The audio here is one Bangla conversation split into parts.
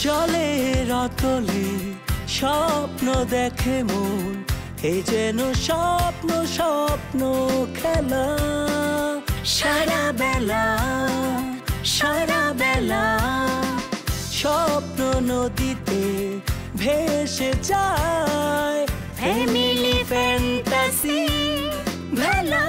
জলের অতলে স্বপ্ন দেখে মন, এ যেন স্বপ্ন স্বপ্ন খেলা। সারা বেলা স্বপ্ন নদীতে ভেসে যায়, ফ্যামিলি ফ্যান্টাসি ভেলা।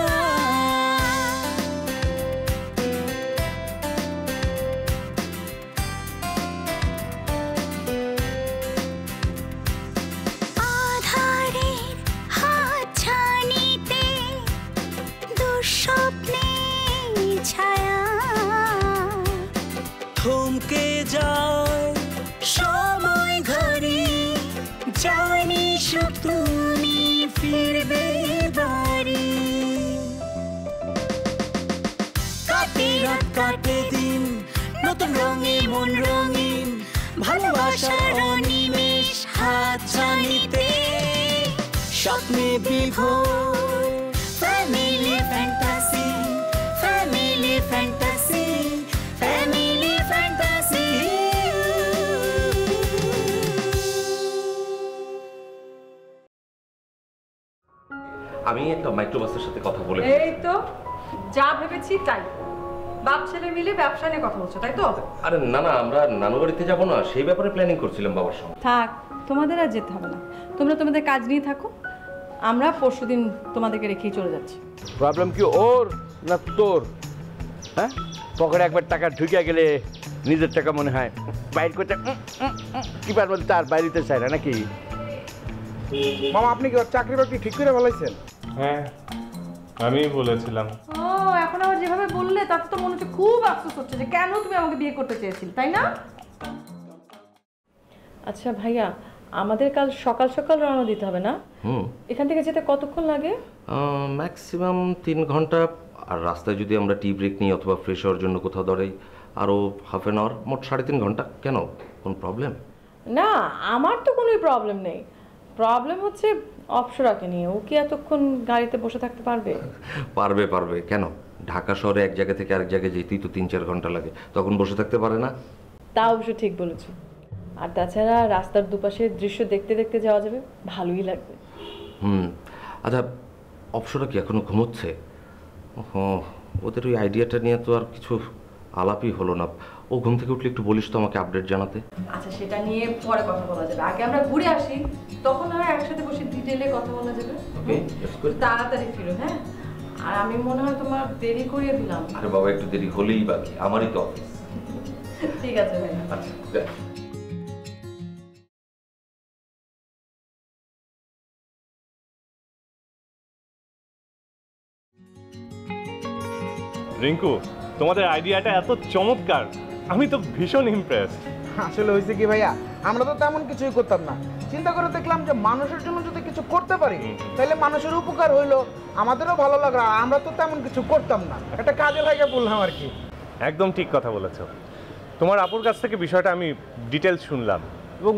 থমকে যায় সময় ঘড়ি, জানি সুখ তুমি ফিরবে বাড়ি। কাটে রাত কাটে দিন, নতুন রঙে মন রঙিন, ভালোবাসার অনিমেষ হাত ছানিতে স্বপ্নে বিভোর। Family fantasy, family fantasy, family fantasy. আমি একটা মাইক্রোবাসের সাথে কথা বলে, এই তো যা ভেবেছি তাই। বাপ ছেলে মিলে ব্যবসা নিয়ে কথা বলছো তাই তো? আরে না না, আমরা নানু বাড়িতে যাবো না, সেই ব্যাপারে প্ল্যানিং করছিলাম বাবার সঙ্গে। থাক, তোমাদের আর যেতে হবে না, তোমরা তোমাদের কাজ নিয়ে থাকো। আমরা পরশুদিন তোমাদেরকে রেখেই চলে যাচ্ছি। প্রবলেম কি ওর না তোর? হ্যাঁ, পকেটে একবার টাকা ঢুকে গেলে নিজের টাকা মনে হয় বাইর করতে কি পারবো, তার বাইরেতে চাই না নাকি? মামা আপনি কি চাকরি বাকরি ঠিক করে বলাইছেন? হ্যাঁ, আমি বলেছিলাম। ও এখন আবার যেভাবে বললে তাতে তো মনে হচ্ছে খুব আফসোস হচ্ছে যে কেন তুমি আমাকে বিয়ে করতে চেয়েছিলে, তাই না? আচ্ছা ভাইয়া, আমাদের কাল সকাল সকাল রওনা দিতে হবে না? এখান থেকে যেতে কতক্ষণ লাগে? ম্যাক্সিমাম 3 ঘন্টা। আর রাস্তায় যদি আমরা টি ব্রেক নিই অথবা ফ্রেশ হওয়ার জন্য কোথাও দাঁড়াই আরও হাফ অ্যান আওয়ার, মোট 3.5 ঘন্টা। কেন, কোন প্রবলেম? না, আমার তো কোনোই প্রবলেম নেই। প্রবলেম হচ্ছে অপসরাকে নিয়ে। ও কি এতক্ষণ গাড়িতে বসে থাকতে পারবে? পারবে পারবে, কেন? ঢাকা শহরে এক জায়গা থেকে আরেক জায়গায় যেতেই তো 3-4 ঘন্টা লাগে, তখন বসে থাকতে পারে না? তা অবশ্য ঠিক বলেছো। আর তাছাড়া রাস্তার দুপাশের দৃশ্য দেখতে দেখতে যাওয়া যাবে, ভালোই লাগবে। আচ্ছা, অপসরা কি এখনো ঘুমোচ্ছে? ওদের ওই আইডিয়াটা নিয়ে তো আর কিছু আলাপই হলো না। ও ঘুম থেকে উঠলে একটু বলিস তো আমাকে আপডেট জানাতে। আচ্ছা, সেটা নিয়ে পরে কথা বলা যাবে, আগে আমরা ঘুরে আসি, তখন হয় একসাথে বসে ডিটেইলে কথা বলা যাবে। ওকে, তাড়াতাড়ি ফিরো। হ্যাঁ, আর আমি মনে হয় তোমার দেরি করিয়ে দিলাম। আরে বাবা, একটু দেরি হলেই বাকি, আমারই তো অফিস। ঠিক আছে ভাই। আচ্ছা, রিঙ্কু, তোমাদের আইডিয়াটা এত চমৎকার, আমি তো ভীষণ ইমপ্রেস। আসলে হয়েছে কি ভাইয়া, আমরা তো তেমন কিছুই করতাম না, চিন্তা করে দেখলাম যে মানুষের জন্য যদি কিছু করতে পারি তাহলে মানুষের উপকার হইলো, আমাদেরও ভালো লাগলো। আমরা তো তেমন কিছু করতাম না, একটা কাজে লাগে বললাম আর কি। একদম ঠিক কথা বলেছো। তোমার আপুর কাছ থেকে বিষয়টা আমি ডিটেলস শুনলাম এবং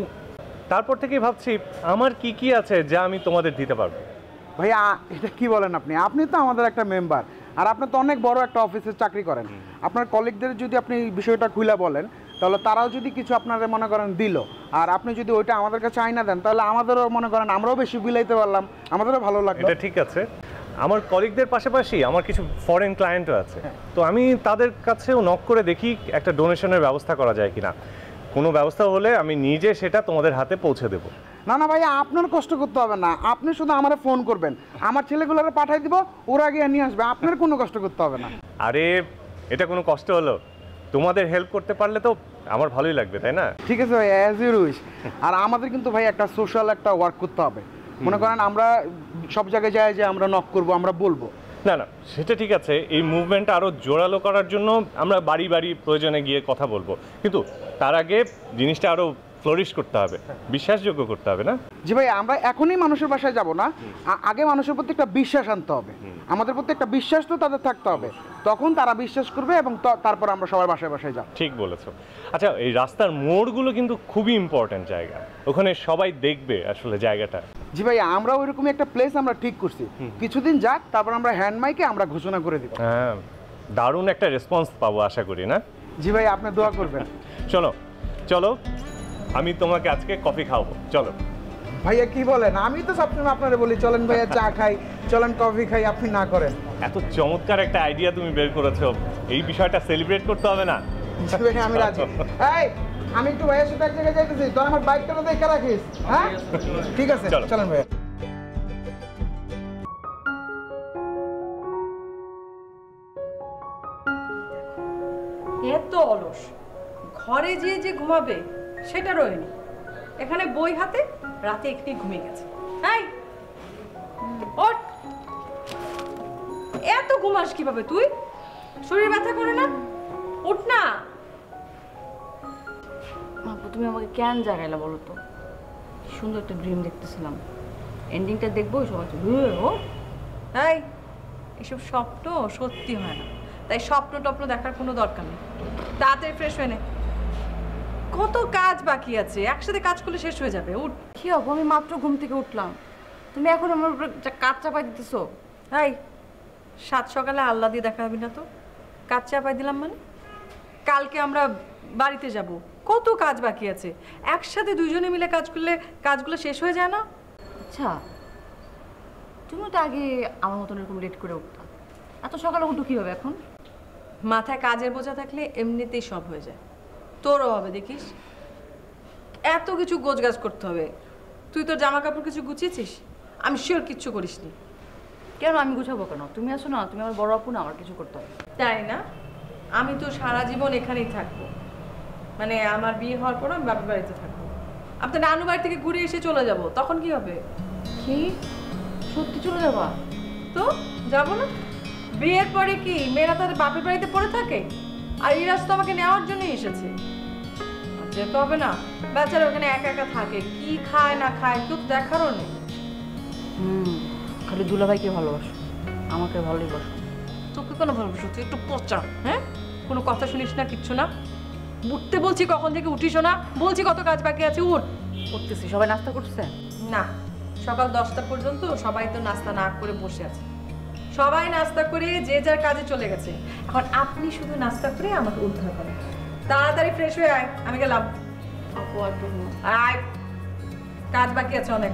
তারপর থেকেই ভাবছি আমার কি কি আছে যা আমি তোমাদের দিতে পারবো। ভাইয়া এটা কি বলেন আপনি? আপনি তো আমাদের একটা মেম্বার, আর আপনি তো অনেক বড় একটা অফিসে চাকরি করেন। আপনার কলিগদের যদি আপনি এই বিষয়টা খুলে বলেন তাহলে তারাও যদি কিছু আপনারা মনে করেন দিল, আর আপনি যদি ওইটা আমাদের কাছে আইনা দেন তাহলে আমাদেরও মনে করেন আমরাও বেশি বিলাইতে পারলাম, আমাদেরও ভালো লাগবে। এটা ঠিক আছে। আমার কলিগদের পাশাপাশি আমার কিছু ফরেন ক্লায়েন্টও আছে, তো আমি তাদের কাছেও নক করে দেখি একটা ডোনেশনের ব্যবস্থা করা যায় কিনা। কোনো ব্যবস্থা হলে আমি নিজে সেটা তোমাদের হাতে পৌঁছে দেবো। না না ভাইয়া, আপনার কষ্ট করতে হবে না, আপনি শুধু আমারে ফোন করবেন, আমার ছেলেগুলোরে পাঠিয়ে দিব, ওরা গিয়ে নিয়ে আসবে, আপনার কোনো কষ্ট করতে হবে না। আরে এটা কোনো কষ্ট হলো? তোমাদের হেল্প করতে পারলে তো আমার ভালোই লাগবে, তাই না? ঠিক আছে ভাই, অ্যাজ ইউ উইশ। আর আমাদের কিন্তু ভাই একটা সোশ্যাল একটা ওয়ার্ক করতে হবে। মনে করেন আমরা সব জায়গায় যাই যে আমরা নক করব, আমরা বলবো। না না, সেটা ঠিক আছে। এই মুভমেন্টটা আরও জোরালো করার জন্য আমরা বাড়ি বাড়ি প্রয়োজনে গিয়ে কথা বলবো, কিন্তু তার আগে জিনিসটা আরও ফ্লোরিশ করতে হবে, বিশ্বাসযোগ্য করতে হবে, না? জি ভাই, আমরা এখনই মানুষের বাসায় যাব না, আগে মানুষের প্রতি একটা বিশ্বাস আনতে হবে, আমাদের প্রতি একটা বিশ্বাস তো তাদের থাকতে হবে, তখন তারা বিশ্বাস করবে এবং তারপর আমরা সবার বাসায় বাসায় যাব। ঠিক বলেছো। আচ্ছা, এই রাস্তার মোড়গুলো কিন্তু খুবই ইম্পর্ট্যান্ট জায়গা, ওখানে সবাই দেখবে আসলে জায়গাটা। জি ভাই, আমরা ওইরকমই একটা প্লেস আমরা ঠিক করছি, কিছুদিন যাক, তারপর আমরা হ্যান্ড মাইকে আমরা ঘোষণা করে দিব। হ্যাঁ, দারুণ একটা রেসপন্স পাবো আশা করি, না? জি ভাই, আপনি দোয়া করবেন। চলো চলো, আমি তোমাকে আজকে কফি খাওয়াবো, চলো। ভাইয়া কি বলেন, আমি তো সবসময় আপনারা বলি চলেন ভাইয়া চা খাই, চলেন কফি খাই, আপনি না করেন। এত চমৎকার একটা আইডিয়া তুমি বের করেছো, এই বিষয়টা সেলিব্রেট করতে হবে না? আমি রাজি। এই আমি একটু ভাইয়ের সাথে এক জায়গায় যাইতেছি, তোর আমার বাইকটা দেখে রাখিস। হ্যাঁ ঠিক আছে, চলেন ভাইয়া। এত অলস, ঘরে যেয়ে যে ঘুমাবে সেটা রয়নি, এখানে বই হাতে রাতে একটু ঘুমিয়ে গেছে। এই ওঠ, এত ঘুমাস কিভাবে তুই? শরীর ব্যথা করে না? উঠ না। আপু তুমি আমাকে কেন জাগাইলা বলো তো? সুন্দর একটা ড্রিম দেখতেছিলাম, এন্ডিংটা দেখবো সবাই। এই এসব স্বপ্ন সত্যি হয় না, তাই স্বপ্ন টপ্ন দেখার কোনো দরকার নেই। তাড়াতাড়ি ফ্রেশ হয়ে নে, কত কাজ বাকি আছে, একসাথে কাজ করলে শেষ হয়ে যাবে। উঠ। কি হবো, আমি মাত্র ঘুম থেকে উঠলাম, তুমি এখন আমার উপরে কাজ চাপাই দিতেছো। এই সাত সকালে আল্লাহ দিয়ে দেখাবি না তো? কাজ চাপাই দিলাম মানে? কালকে আমরা বাড়িতে যাব, কত কাজ বাকি আছে, একসাথে দুইজনে মিলে কাজ করলে কাজগুলো শেষ হয়ে যায় না? আচ্ছা তুমি তো আগে আমার মতন এরকম লেট করে উঠতাম, এত সকালে উঠো কীভাবে এখন? মাথায় কাজের বোঝা থাকলে এমনিতেই সব হয়ে যায়। তোরও হবে দেখিস, এত কিছু গোছগাছ করতে হবে। তুই তোর জামা কাপড় কিছু গুছিয়েছিস? আমি শিওর কিচ্ছু করিসনি। কেন আমি গুছাবো কেন? তুমি আছো না, তুমি আমার বড় আপু না, আমার কিছু করতে হবে। তাই না? আমি তো সারা জীবন এখানেই থাকবো, মানে আমার বিয়ে হওয়ার পর আমি বাপের বাড়িতে থাকবো। আপনার নানু বাড়ি থেকে ঘুরে এসে চলে যাব, তখন কি হবে? কি সত্যি চলে যাবা? তো যাবো না? বিয়ের পরে কি মেয়েরা তাদের বাপের বাড়িতে পড়ে থাকে? আর ইরাজ তো আমাকে নেওয়ার জন্যই এসেছে, যেতে হবে না? বেচারা ওখানে একা একা থাকে, কি খায় না খায় কেউ দেখারও নেই। খালি দুলাভাইকে ভালোবাসো, আমাকে ভালোই বাসো। তোকে কোনো ভালোবাসো? তুই একটু পচা, হ্যাঁ? কোনো কথা শুনিস না, কিচ্ছু না। উঠতে বলছি কখন থেকে উঠিস না? বলছি কত কাজ বাকি আছে, উঠ। উঠতেছি। সবাই নাস্তা করছে? না, সকাল 10টা পর্যন্ত সবাই তো নাস্তা না করে বসে আছে। সবাই নাস্তা করে যে যার কাজে চলে গেছে, এখন আপনি শুধু নাস্তা করে আমাকে উদ্ধার করেন। তাড়াতাড়ি ফ্রেশ হয়ে আয়, আমি গেলাম। আপু একটু আয়, কাজ বাকি আছে অনেক।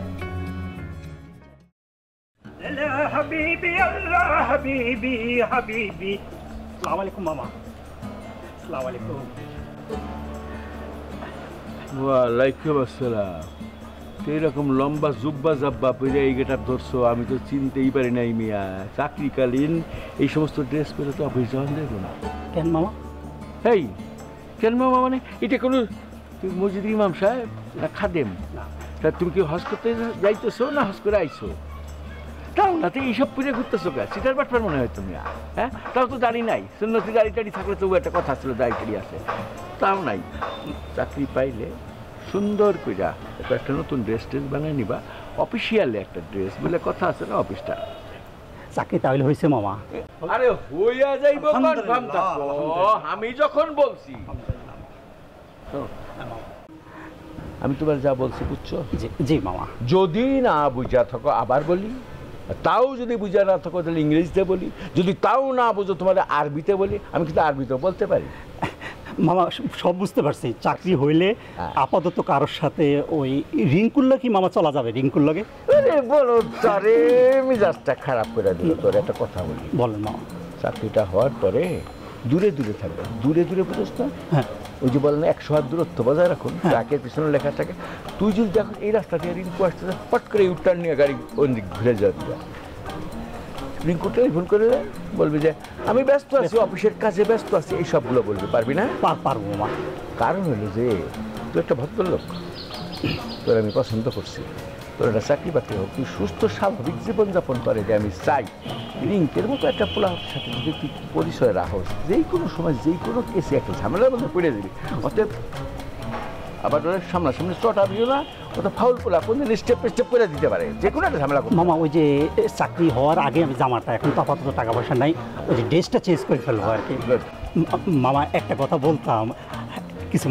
হাবিবি আল্লাহ হাবিবি হাবিবি। আসসালামু আলাইকুম মামা। আসসালামু আলাইকুম। ওয়ালাইকুম আসসালাম। এইরকম লম্বা জুব্বা জাব্বা পরে এই গেটার ধরছো, আমি তো চিনতেই পারি নাই মিয়া। চাকরিকালীন এই সমস্ত ড্রেস পরে তো অফিস যাওয়া দেবো না। কেন মামা? এই কেন মামা মানে এটা কোনো মসজিদ ইমাম সাহেব না খাদেম? না। তা তুমি কি হজ করতে যাইতেছো না হজ করে আইছো? তাও না, তো এইসব পুজো ঘুরতেছো গা, সিটার বাটপার মনে হয় তুমি। হ্যাঁ, তাও তো দাড়ি নাই। সুন্নতি দাড়ি টাড়ি থাকলে তবু একটা কথা ছিল, দাড়ি টাড়ি আছে, তাও নাই। চাকরি পাইলে সুন্দর কইরা একটা নতুন ড্রেস ট্রেস বানায় নিবা, অফিসিয়ালি একটা ড্রেস বলে কথা আছে না অফিসটা। চাকরি তাহলে হয়েছে মামা? আরে হইয়া যাইব, কনফার্ম থাকো। আমি যখন বলছি, আমি তোমার যা বলছি বুঝছো? জি মামা। যদি না বুঝা থাকো আবার বলি, তাও যদি বুঝা না থাকো তাহলে ইংরেজিতে বলি, যদি তাও না বুঝো তোমার আরবিতে বলি। আমি কিন্তু আরবিতেও বলতে পারি মামা। সব বুঝতে পারছি। চাকরি হইলে আপাতত কারোর সাথে ওই রিঙ্কুল্লা কি মামা চলা যাবে? রিঙ্কুল্লাকে বলো তারে মিজাজটা খারাপ করে দিল। তোর একটা কথা বলি। বলেন মামা। চাকরিটা হওয়ার পরে দূরে দূরে থাকবে। দূরে দূরে বুঝোস না? হ্যাঁ। ওই যে বলে না 100 হাত দূরত্ব বজায় রাখুন, ট্রাকের পিছনে লেখা থাকে। তুই যদি দেখো এই রাস্তা দিয়ে রিঙ্কু আসতে পট করে ইউটার্ন নিয়ে গাড়ি অন্যদিক ঘুরে যাবি, রিঙ্কু টেলিফোন করে বলবি যে আমি ব্যস্ত আছি, অফিসের কাজে ব্যস্ত আছি, এই সবগুলো বলবি। পারবি না? পারবো মামা। কারণ হলো যে তুই একটা ভদ্রলোক, তোর আমি পছন্দ করছি, তোর একটা চাকরি বাকরি হোক, তুই সুস্থ স্বাভাবিক জীবনযাপন করে যে আমি চাই। রিঙ্কের মতো একটা পোলার সাথে যদি তুই পরিচয় রাখোস, যেই কোনো সময় যেই কোনো কেসে একটা ঝামেলার মধ্যে পড়ে দিবি। অতএব আবার ওদের সামনাসামনি চটাবিও না, ওটা ফাউল পোলা কোন দিন স্টেপ স্টেপ করে দিতে পারে, যে কোনো একটা ঝামেলা করবে। মামা ওই যে চাকরি হওয়ার আগে আমি জামাটা, এখন তো আপাতত টাকা পয়সা নাই, ওই যে ড্রেসটা চেঞ্জ করে ফেলবো আর কি। মামা একটা কথা বলতাম, কিছু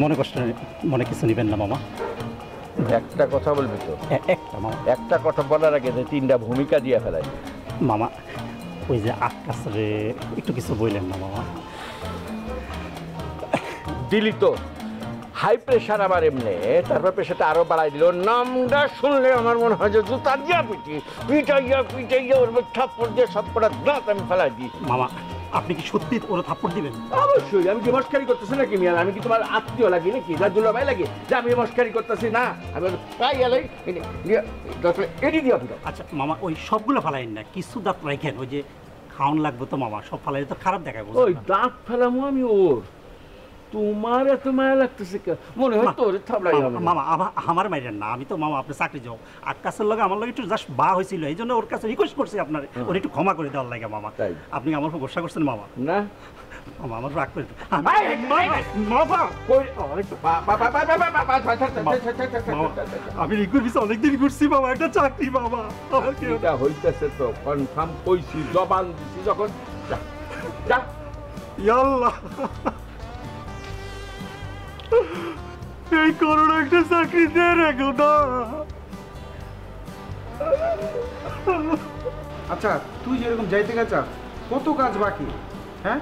মনে কিছু নেবেন না মামা? একটা কথা বলবি তো? একটা মামা। একটা কথা বলার আগে 3টা ভূমিকা দিয়ে ফেলাই। মামা ওই যে আকাশে একটু কিছু বললেন না মামা? দিলি তো হাই প্রেশার আবার এমনি, তারপর প্রেশারটা আরো বাড়াই দিল। নামটা শুনলে আমার মনে হয় যে জুতা দিয়া পিটাইয়া ওর থাপ্পড় দিয়ে সব কটা দাঁত আমি ফেলাই দিই। মামা আপনি কি সত্যি ওরা থাপ্পড় দিবেন? অবশ্যই। আমি কি মস্কারি করতেছি নাকি মিয়া? আমি কি তোমার আত্মীয় লাগি নাকি, রাজুল্লাহ ভাই লাগে যে আমি মস্কারি করতেছি? না, আমি তাই এলাই এটি দিয়া ফিরো। আচ্ছা মামা ওই সবগুলো ফালাইন না, কিছু দাঁত রাখেন, ওই যে খাওয়ান লাগবে তো মামা, সব ফালাই তো খারাপ দেখায়। ওই দাঁত ফেলামো আমি ওর? তোমার এত মায়া লাগতেছে মনে হয় তোর থাবড়াই হবে। মামা আমার মাইরেন না, আমি তো মামা আপনার চাকরি যাও আকাশের লগে আমার লগে একটু জাস্ট বা হয়েছিল, এই জন্য ওর কাছে রিকোয়েস্ট করছি আপনার ওর একটু ক্ষমা করে দেওয়ার লাগে মামা। আপনি আমার উপর ভরসা করছেন মামা? না মামা আমার রাগ করে আমি রিকোয়েস্ট অনেকদিন করছি মামা, একটা চাকরি বাবা এটা হইতেছে তো কনফার্ম কইছি, জবান দিছি যখন। যা ইয়াল্লাহ, এই করোনা একটা চাকরি দিয়ে রেখো না। আচ্ছা তুই যেরকম যাইতে গেছাস, কত কাজ বাকি? হ্যাঁ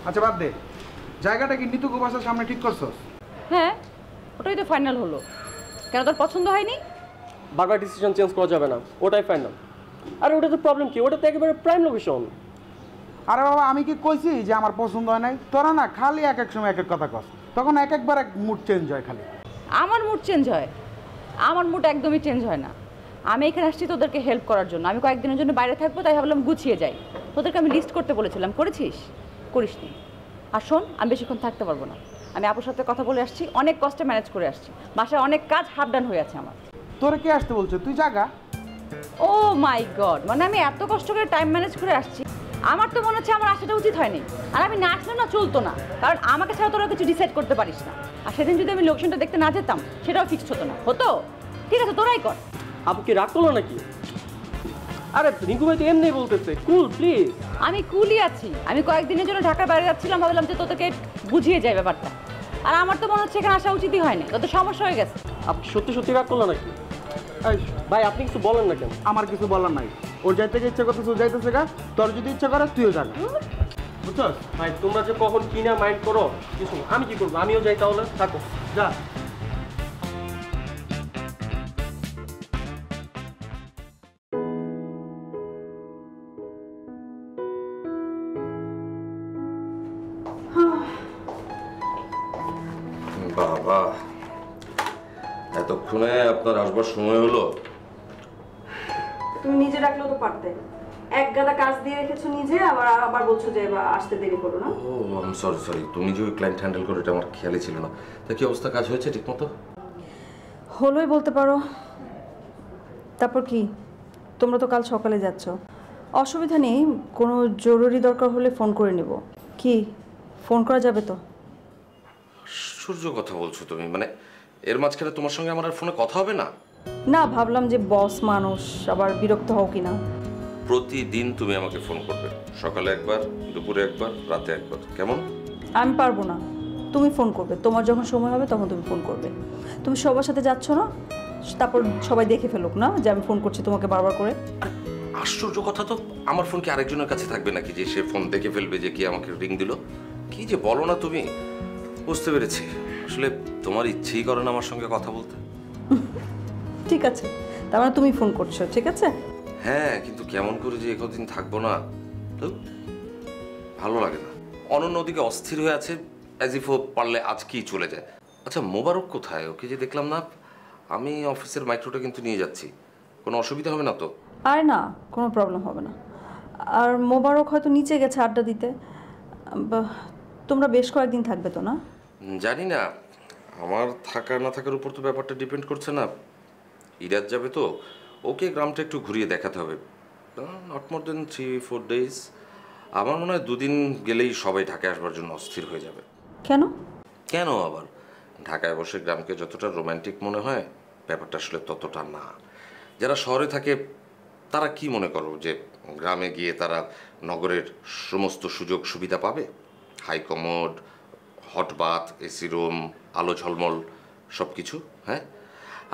আচ্ছা বাদ দে, জায়গাটা কি নিতুকু বাসার সামনে ঠিক করছস? হ্যাঁ ওটাই তো ফাইনাল হলো। কেন তোর পছন্দ হয়নি? বারবার ডিসিশন চেঞ্জ করা যাবে না, ওটাই ফাইনাল। আরে ওটা তো প্রবলেম কি, ওটা তো একেবারে প্রাইম লোকেশন। আরে বাবা আমি কি কইছি যে আমার পছন্দ হয় নাই? তোরা না খালি এক এক সময় এক এক কথা কস, তখন এক একবার এক মুড চেঞ্জ হয় খালি। আমার মুড চেঞ্জ হয়? আমার মুড একদমই চেঞ্জ হয় না। আমি এখানে আসছি তোদেরকে হেল্প করার জন্য। আমি কয়েকদিনের জন্য বাইরে থাকবো, তাই ভাবলাম গুছিয়ে যাই। তোদেরকে আমি লিস্ট করতে বলেছিলাম, করেছিস? করিসনি। আর শোন, আমি বেশিক্ষণ থাকতে পারবো না। আমি আপুর সাথে কথা বলে আসছি, অনেক কষ্টে ম্যানেজ করে আসছি। বাসায় অনেক কাজ হাফ ডান হয়ে আছে আমার। তোরা কে আসতে বলছো? তুই জাগা। ও মাই গড, মানে আমি এত কষ্ট করে টাইম ম্যানেজ করে আসছি, আমার তো মনে হচ্ছে আমার আসাটা উচিত হয়নি। আর আমি না আসলে না চলতো না, কারণ আমাকে ছাড়া তোরা কিছু ডিসাইড করতে পারিস না। আর সেদিন যদি আমি লোকেশনটা দেখতে না যেতাম, সেটাও ফিক্সড হতো না। হতো? ঠিক আছে, তোরাই কর। আপু কি রাগ করলো নাকি? আরে রিঙ্কু ভাই তো এমনি বলতেছে, কুল প্লিজ। আমি কুলই আছি। আমি কয়েকদিনের জন্য ঢাকার বাইরে যাচ্ছিলাম, ভাবলাম যে তোদেরকে বুঝিয়ে যায় ব্যাপারটা। আর আমার তো মনে হচ্ছে এখানে আসা উচিতই হয়নি, তোদের সমস্যা হয়ে গেছে। আপনি সত্যি সত্যি রাগ করলো নাকি? ভাই আপনি কিছু বলেন না কেন? আমার কিছু বলার নাই, ওর যাইতে ইচ্ছা করতেছে ও যাইতেছে গা। তোর যদি ইচ্ছা করে তুইও যা, বুঝছস? ভাই তোমরা যে কখন কি না মাইন্ড করো কিছু, আমি কি করবো? আমিও যাই তাহলে, থাকো যা। বাবা, এতক্ষণে আপনার আসবার সময় হলো? তুমি নিজে রাখলেও তো পারতে। এক গাদা কাজ দিয়ে রেখেছো নিজে, আবার বলছো যে আসতে দেরি করো না। ও আমি সরি, তুমি যে ওই ক্লায়েন্ট হ্যান্ডেল করো এটা আমার খেয়ালই ছিল না। তা কি অবস্থা, কাজ হয়েছে ঠিক মতো? হলোই বলতে পারো। তারপর কি, তোমরা তো কাল সকালে যাচ্ছ, অসুবিধা নেই। কোনো জরুরি দরকার হলে ফোন করে নিব। কি ফোন করা যাবে তো? সূর্য কথা বলছো তুমি, মানে এর মাঝখানে তোমার সঙ্গে আমার আর ফোনে কথা হবে না? না, ভাবলাম যে বস মানুষ, আবার বিরক্ত হও কিনা। প্রতিদিন তুমি আমাকে ফোন করবে, সকালে একবার, দুপুরে একবার, রাতে একবার, কেমন? আমি পারবো না, তুমি ফোন করবে। তোমার যখন সময় হবে তখন তুমি ফোন করবে। তুমি সবার সাথে যাচ্ছ না, তারপর সবাই দেখে ফেলুক না যে আমি ফোন করছি তোমাকে বারবার করে। আশ্চর্য কথা তো, আমার ফোন কি আরেকজনের কাছে থাকবে নাকি যে সে ফোন দেখে ফেলবে যে কি আমাকে রিং দিল? কি যে বলো না তুমি। বুঝতে পেরেছি, আসলে তোমার ইচ্ছেই করে না আমার সঙ্গে কথা বলতে। ঠিক আছে, তার মানে তুমি ফোন করছো, ঠিক আছে? হ্যাঁ, কিন্তু কেমন করে যে একদিন থাকবো না, তো ভালো লাগে না। অনন্য ওদিকে অস্থির হয়ে আছে, অ্যাজ ইফ ও পারলে আজকেই চলে যায়। আচ্ছা মোবারক কোথায়? ওকে যে দেখলাম না। আমি অফিসের মাইক্রোটা কিন্তু নিয়ে যাচ্ছি, কোনো অসুবিধা হবে না তো? আরে না, কোনো প্রবলেম হবে না। আর মোবারক হয়তো নিচে গেছে আড্ডা দিতে। তোমরা বেশ কয়েকদিন থাকবে তো না? জানি না, আমার থাকা না থাকার উপর তো ব্যাপারটা ডিপেন্ড করছে না। ইরাজ যাবে তো, ওকে গ্রামটা একটু ঘুরিয়ে দেখাতে হবে। Not more than 3-4 days. আমার মনে হয় 2 দিন গেলেই সবাই ঢাকায় আসবার জন্য অস্থির হয়ে যাবে। কেন? কেন আবার? ঢাকায় বসে গ্রামকে যতটা রোম্যান্টিক মনে হয়, ব্যাপারটা আসলে ততটা না। যারা শহরে থাকে তারা কি মনে করো যে গ্রামে গিয়ে তারা নগরের সমস্ত সুযোগ সুবিধা পাবে? High commode, hot bath, AC room, আলো ঝলমল সব কিছু। হ্যাঁ,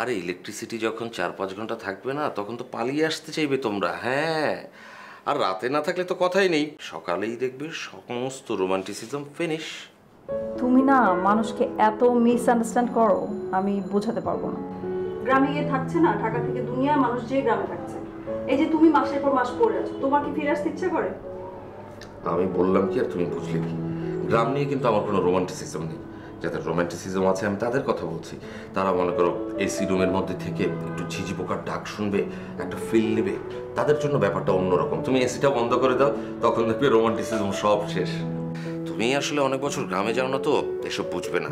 আরে ইলেকট্রিসিটি যখন 4-5 ঘন্টা থাকবে না, তখন তো পালিয়ে আসতে চাইবে তোমরা। হ্যাঁ, আর রাতে না থাকলে তো কথাই নেই, সকালেই দেখবে সমস্ত রোমান্টিসিজম ফিনিশ। তুমি না মানুষকে এত মিসআন্ডারস্ট্যান্ড করো, আমি বোঝাতে পারবো না। গ্রামে গিয়ে থাকছে না, ঢাকা থেকে দুনিয়ার মানুষ যে গ্রামে থাকছে। এই যে তুমি মাসের পর মাস পড়ে আছো, তোমার কি ফিরে আসতে ইচ্ছে করে? আমি বললাম কি আর তুমি বুঝলে কি? গ্রাম নিয়ে কিন্তু আমার কোনো রোমান্টিসিজম নেই। যাদের রোমান্টিসিজম আছে আমি তাদের কথা বলছি। তারা মনে করো এসি রুমের মধ্যে থেকে একটু ঝিঝি পোকার ডাক শুনবে, একটা ফিল নেবে, তাদের জন্য ব্যাপারটা অন্যরকম। তুমি এসিটা বন্ধ করে দাও, তখন দেখবে রোমান্টিসিজম সব শেষ। তুমি আসলে অনেক বছর গ্রামে যাও না তো, এসব বুঝবে না।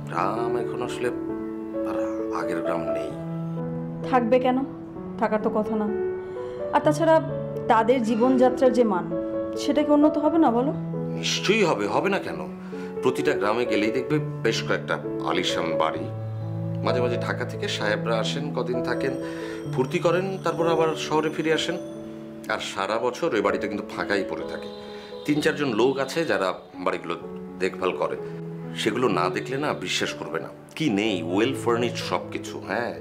গ্রাম এখন আসলে আর আগের গ্রাম নেই। থাকবে কেন? থাকার তো কথা না। আর তাছাড়া তাদের জীবনযাত্রার যে মান, সেটা কি উন্নত হবে না বলো? নিশ্চয়ই হবে, হবে না কেন? প্রতিটা গ্রামে গেলেই দেখবে বেশ কয়েকটা আলিশান বাড়ি। মাঝে মাঝে ঢাকা থেকে সাহেবরা আসেন, কদিন থাকেন, ফুর্তি করেন, তারপর আবার শহরে ফিরে আসেন। আর সারা বছর ওই বাড়িতে কিন্তু ফাঁকাই পড়ে থাকে। 3-4 জন লোক আছে যারা বাড়িগুলো দেখভাল করে। সেগুলো না দেখলে না বিশ্বাস করবে না কি নেই। ওয়েল ফার্নিশড সব কিছু, হ্যাঁ,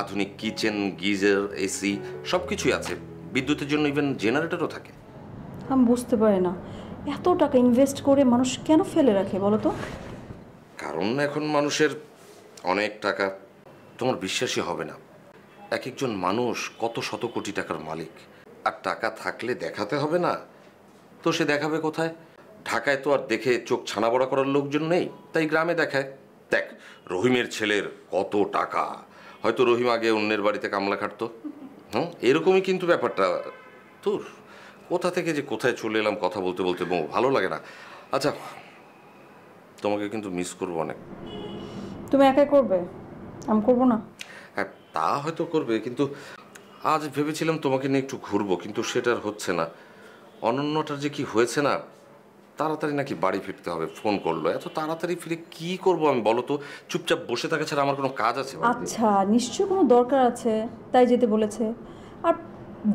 আধুনিক কিচেন, গিজার, এসি সব কিছুই আছে। বিদ্যুতের জন্য ইভেন জেনারেটরও থাকে। আমি বুঝতে পারি না এত টাকা ইনভেস্ট করে মানুষ কেন ফেলে রাখে বলো তো? কারণ এখন মানুষের অনেক টাকা। তোমার বিশ্বাসই হবে না, এক একজন মানুষ কত শত কোটি টাকার মালিক। আর টাকা থাকলে দেখাতে হবে না তো সে দেখাবে কোথায়? ঢাকায় তো আর দেখে চোখ ছানা বড়া করার লোকজন নেই, তাই গ্রামে দেখায়। দেখ, রহিমের ছেলের কত টাকা, হয়তো রহিম আগে অন্যের বাড়িতে কামলা খাটতো। এরকমই কিন্তু ব্যাপারটা। তোর কোথা থেকে যে কোথায় চলে এলাম কথা বলতে বলতে, ভালো লাগে না। আচ্ছা, তোমাকে কিন্তু মিস করবো অনেক। তুমি একাই করবে, আমি করবো না? হ্যাঁ, তা হয়তো করবে, কিন্তু আজ ভেবেছিলাম তোমাকে নিয়ে একটু ঘুরবো, কিন্তু সেটা আর হচ্ছে না। অনন্যটার যে কি হয়েছে না, তাড়াতাড়ি নাকি বাড়ি ফিরতে হবে, ফোন করলো। এত তাড়াতাড়ি ফিরে কি করব আমি বলো তো? চুপচাপ বসে থাকা ছাড়া আমার কোনো কাজ আছে? আচ্ছা, নিশ্চয় কোনো দরকার আছে তাই যেতে বলেছে। আর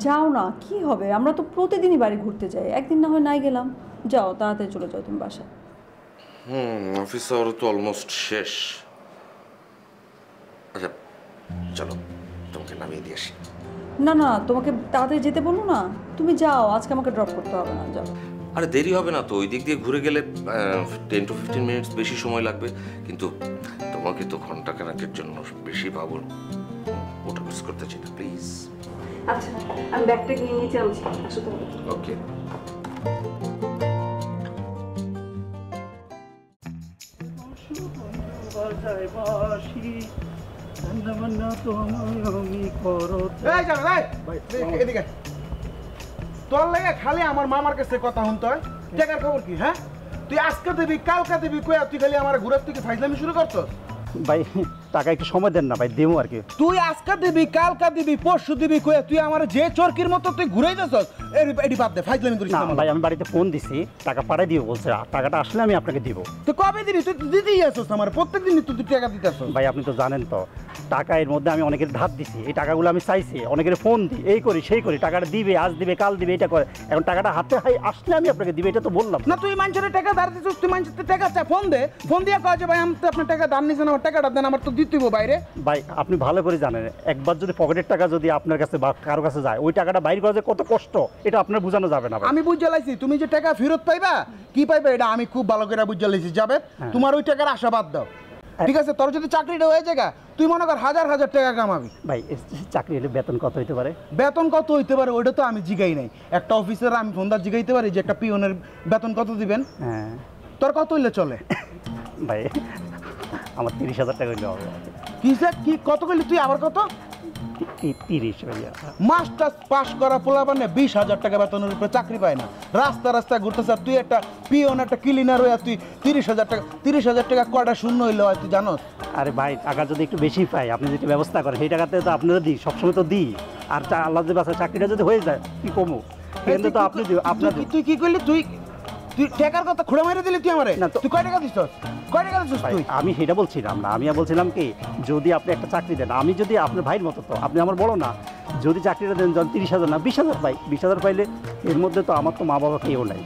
যাও না, কি হবে? আমরা তো প্রতিদিনই বাড়ি ঘুরতে যাই, একদিন না হয় নাই গেলাম। যাও, তাড়াতাড়ি চলে যাও তুমি বাসায়। অফিস আওয়ার তো অলমোস্ট শেষ। আচ্ছা চলো, তোমাকে নামিয়ে দিয়ে আসি। না না, তোমাকে তাড়াতাড়ি যেতে বললো না, তুমি যাও, আজকে আমাকে ড্রপ করতে হবে না, যাও। আরে দেরি হবে না তো, ওই দিক দিয়ে ঘুরে গেলে 10 to 15 মিনিটস বেশি সময় লাগবে, কিন্তু তোমাকে তো ঘন্টাখানেকের জন্য বেশি পাবো। ওটা মিস করতে চাই না, প্লিজ। আচ্ছা, আমি ব্যাগটা নিয়ে নিচে আনছি, আসো তুমি। ওকে। তোর লাগে খালি আমার মামার কাছে কথা শুনতে হয়। টাকার খবর কি? হ্যাঁ, তুই আজকে দিবি, কালকা দিবি, কয়া তুই খালি আমার ঘুরার থেকে ফাইজলামি শুরু করছস। ভাই টাকা একটু সময় দেন না ভাই, দেবো আর কি। তুই আজকে দিবি, কালকা দিবি, পরশু দিবি, কয়া তুই আমার যে চরকির মতো তুই ঘুরাই যাচ্ছস। এডি বাদ দে, ফাইজলামি করিস না ভাই। আমি বাড়িতে ফোন দিছি, টাকা পাঠাই দিব বলছে, টাকাটা আসলে আমি আপনাকে দিব। তুই কবে দিবি? তুই দিতেই আসছস আমার, প্রত্যেকদিন তুই টাকা দিতে আসছস। ভাই আপনি তো জানেন তো, টাকা এর মধ্যে আমি অনেকের ধার দিছি, এই টাকাগুলো আমি চাইছি, অনেকের ফোন দিই, এই করি সেই করি, টাকাটা দিবে, আজ দিবে, কাল দিবে, এটা করে। এখন টাকাটা হাতে আসলে আমি আপনাকে দিবে, এটা তো বললাম না। তুই মানুষের টাকা ধার দিছিস, তুই মানুষের টাকা চা, ফোন দে, ফোন দিয়ে কয় যে ভাই আমি তো আপনার টাকা ধার নিছেন, আমার টাকাটা দেন, আমার তো দিতেই বাইরে। ভাই আপনি ভালো করে জানেন, একবার যদি পকেটের টাকা যদি আপনার কাছে বা কারো কাছে যায়, ওই টাকাটা বাইর করা যে কত কষ্ট, এটা আপনার বোঝানো যাবে না। আমি বুঝে লাইছি, তুমি যে টাকা ফেরত পাইবা, কি পাইবা, এটা আমি খুব ভালো করে বুঝে লাইছি। যাবে, তোমার ওই টাকার আশাবাদ দাও, ঠিক আছে? তোর যদি চাকরিটা হয়ে যায়, তুই মনে কর হাজার হাজার টাকা কামাবি। ভাই চাকরি হলে বেতন কত হইতে পারে? বেতন কত হইতে পারে ওইটা তো আমি জিগাই নাই। একটা অফিসার আমি ফোনদার জিগাইতে পারি যে একটা পিওনের বেতন কত দিবেন? হ্যাঁ, তোর কত হইলে চলে? ভাই আমার 30,000 টাকা হইলে হবে। কি কত কইলি তুই? আবার কত? 30 ভাইয়া। মাস্টার্স পাস করা পোলাপানে 20,000 টাকা বেতনের উপরে চাকরি পায় না, রাস্তা রাস্তা ঘুরতেছে। তুই একটা পিওন, একটা ক্লিনার হইয়া তুই 30,000 টাকা, 30,000 টাকা কয়টা শূন্য হইলে হয় তুই জানোস? আরে ভাই টাকা যদি একটু বেশি পাই, আপনি যদি ব্যবস্থা করেন, সেই টাকাতে তো আপনারা দিই, সবসময় তো দিই। আর আল্লাহ যদি বাসায় চাকরিটা যদি হয়ে যায়, কি কমো, কিন্তু তো আপনি আপনার। তুই কি করলি? তুই টাকার কথা খুঁড়ে মেরে দিলি তুই আমারে। তুই কয় টাকা দিছস? কয় টাকা দিছস তুই? আমি সেটা বলছিলাম না, আমি বলছিলাম কি, যদি আপনি একটা চাকরি দেন, আমি যদি আপনার ভাইয়ের মতো, তো আপনি আমার বলো না, যদি চাকরিটা দেন, যখন 30,000 না 20,000 পাই, 20,000 পাইলে এর মধ্যে তো আমার তো মা বাবা কেউ নাই।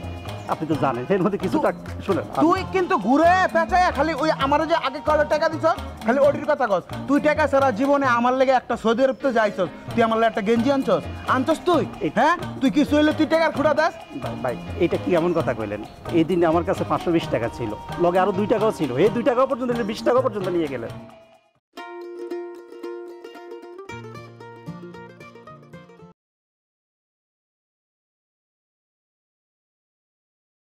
আপনি তো জানেন এর মধ্যে কিছুটা শুনে তুই কিন্তু ঘুরে পেঁচায় খালি ওই আমার যে আগে কবে টাকা দিছ খালি ওটির কথা কস তুই টাকা ছাড়া জীবনে আমার লেগে একটা সৌদি আরব তো যাইছস তুই আমার লেগে একটা গেঞ্জি আনছস তুই হ্যাঁ তুই কিছু হইলে তুই টাকার খুঁড়া দাস ভাই এটা কি এমন কথা কইলেন এই দিনে আমার কাছে 520 টাকা ছিল লগে আরো 2 টাকাও ছিল এই 2 টাকা পর্যন্ত 20 টাকা পর্যন্ত নিয়ে গেলেন